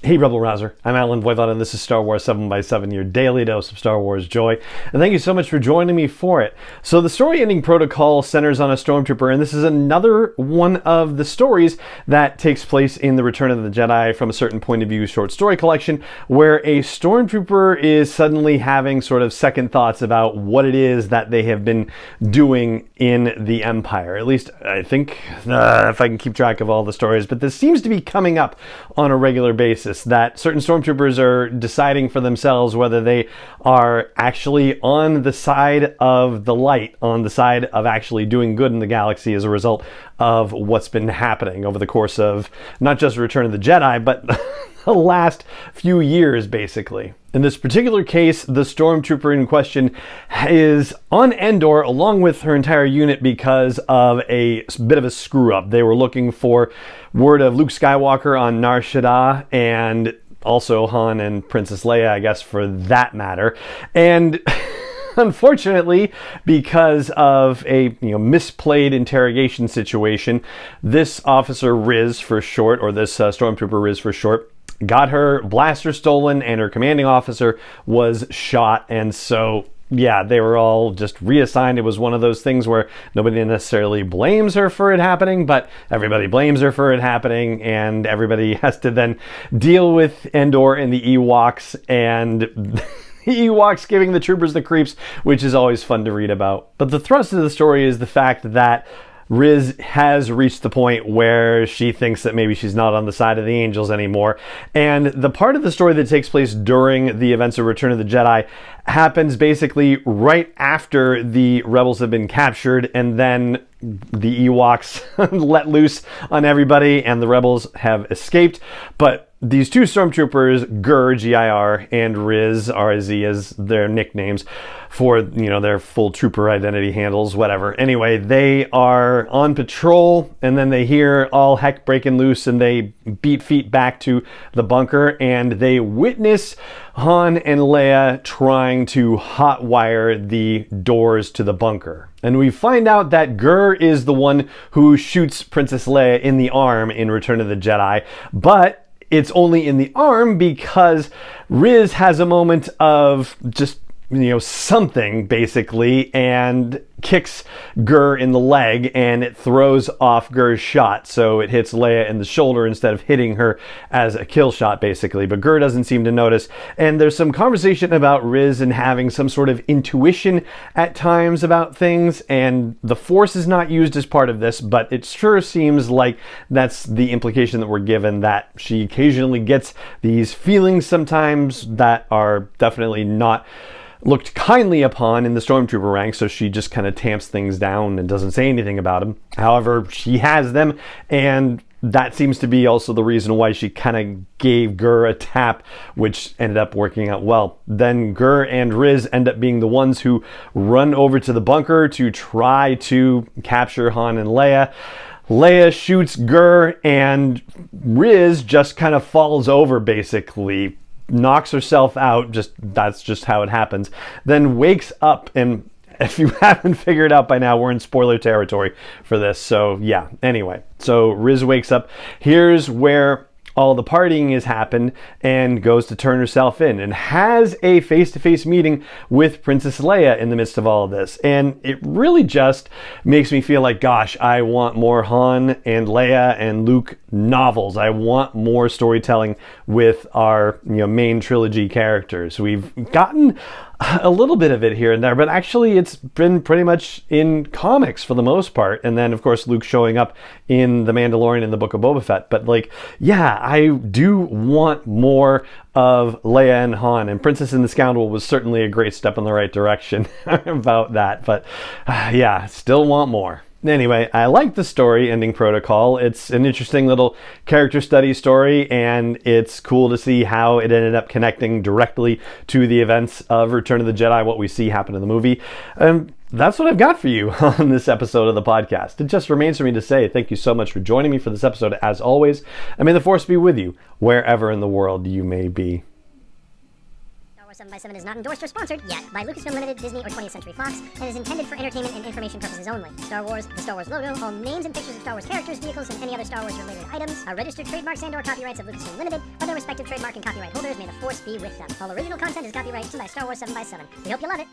Hey Rebel Rouser, I'm Alan Voivod and this is Star Wars 7x7, your daily dose of Star Wars joy. And thank you so much for joining me for it. So the story ending protocol centers on a stormtrooper, and this is another one of the stories that takes place in the Return of the Jedi from a certain point of view short story collection, where a stormtrooper is suddenly having sort of second thoughts about what it is that they have been doing in the Empire. At least I think, if I can keep track of all the stories, but this seems to be coming up on a regular basis, that certain stormtroopers are deciding for themselves whether they are actually on the side of the light, on the side of actually doing good in the galaxy as a result of what's been happening over the course of not just Return of the Jedi, but the last few years, basically. In this particular case, the stormtrooper in question is on Endor along with her entire unit because of a bit of a screw-up. They were looking for word of Luke Skywalker on Nar Shaddaa, and also Han and Princess Leia, I guess, for that matter. And unfortunately, because of a misplayed interrogation situation, this officer Riz for short, or this stormtrooper Riz for short, got her blaster stolen and her commanding officer was shot. And so, yeah, they were all just reassigned. It was one of those things where nobody necessarily blames her for it happening, but everybody blames her for it happening, and everybody has to then deal with Endor and the Ewoks, and the Ewoks giving the troopers the creeps, which is always fun to read about. But the thrust of the story is the fact that Riz has reached the point where she thinks that maybe she's not on the side of the angels anymore. And the part of the story that takes place during the events of Return of the Jedi happens basically right after the rebels have been captured, and then the Ewoks let loose on everybody and the rebels have escaped. But these two stormtroopers, Gur, G-I-R, and Riz, R-Z as their nicknames for, their full trooper identity handles, whatever. Anyway, they are on patrol, and then they hear all heck breaking loose, and they beat feet back to the bunker, and they witness Han and Leia trying to hotwire the doors to the bunker. And we find out that Gur is the one who shoots Princess Leia in the arm in Return of the Jedi, but it's only in the arm because Riz has a moment of just, something basically, and kicks Gur in the leg, and it throws off Gur's shot. So it hits Leia in the shoulder instead of hitting her as a kill shot, basically. But Gur doesn't seem to notice. And there's some conversation about Riz and having some sort of intuition at times about things. And the Force is not used as part of this, but it sure seems like that's the implication that we're given, that she occasionally gets these feelings sometimes that are definitely not looked kindly upon in the stormtrooper ranks, so she just kind of tamps things down and doesn't say anything about them. However, she has them, and that seems to be also the reason why she kind of gave Gur a tap, which ended up working out well. Then Gur and Riz end up being the ones who run over to the bunker to try to capture Han and Leia. Leia shoots Gur, and Riz just kind of falls over, basically knocks herself out, that's just how it happens, then wakes up. And if you haven't figured out by now, we're in spoiler territory for this, so yeah. Anyway, so Riz wakes up, here's where all the partying has happened, and goes to turn herself in and has a face-to-face meeting with Princess Leia in the midst of all of this. And it really just makes me feel like, gosh, I want more Han and Leia and Luke novels. I want more storytelling with our main trilogy characters. We've gotten a little bit of it here and there, but actually it's been pretty much in comics for the most part. And then, of course, Luke showing up in The Mandalorian and the Book of Boba Fett. But yeah, I do want more of Leia and Han, and Princess and the Scoundrel was certainly a great step in the right direction about that. But yeah, still want more. Anyway, I like the story ending protocol. It's an interesting little character study story, and it's cool to see how it ended up connecting directly to the events of Return of the Jedi, what we see happen in the movie. That's what I've got for you on this episode of the podcast. It just remains for me to say thank you so much for joining me for this episode, as always, and may the Force be with you wherever in the world you may be. 7x7 is not endorsed or sponsored yet by Lucasfilm Limited, Disney, or 20th Century Fox, and is intended for entertainment and information purposes only. Star Wars, the Star Wars logo, all names and pictures of Star Wars characters, vehicles, and any other Star Wars related items are registered trademarks and/or copyrights of Lucasfilm Limited, or their respective trademark and copyright holders. May the Force be with them. All original content is copyright by Star Wars 7x7. We hope you love it.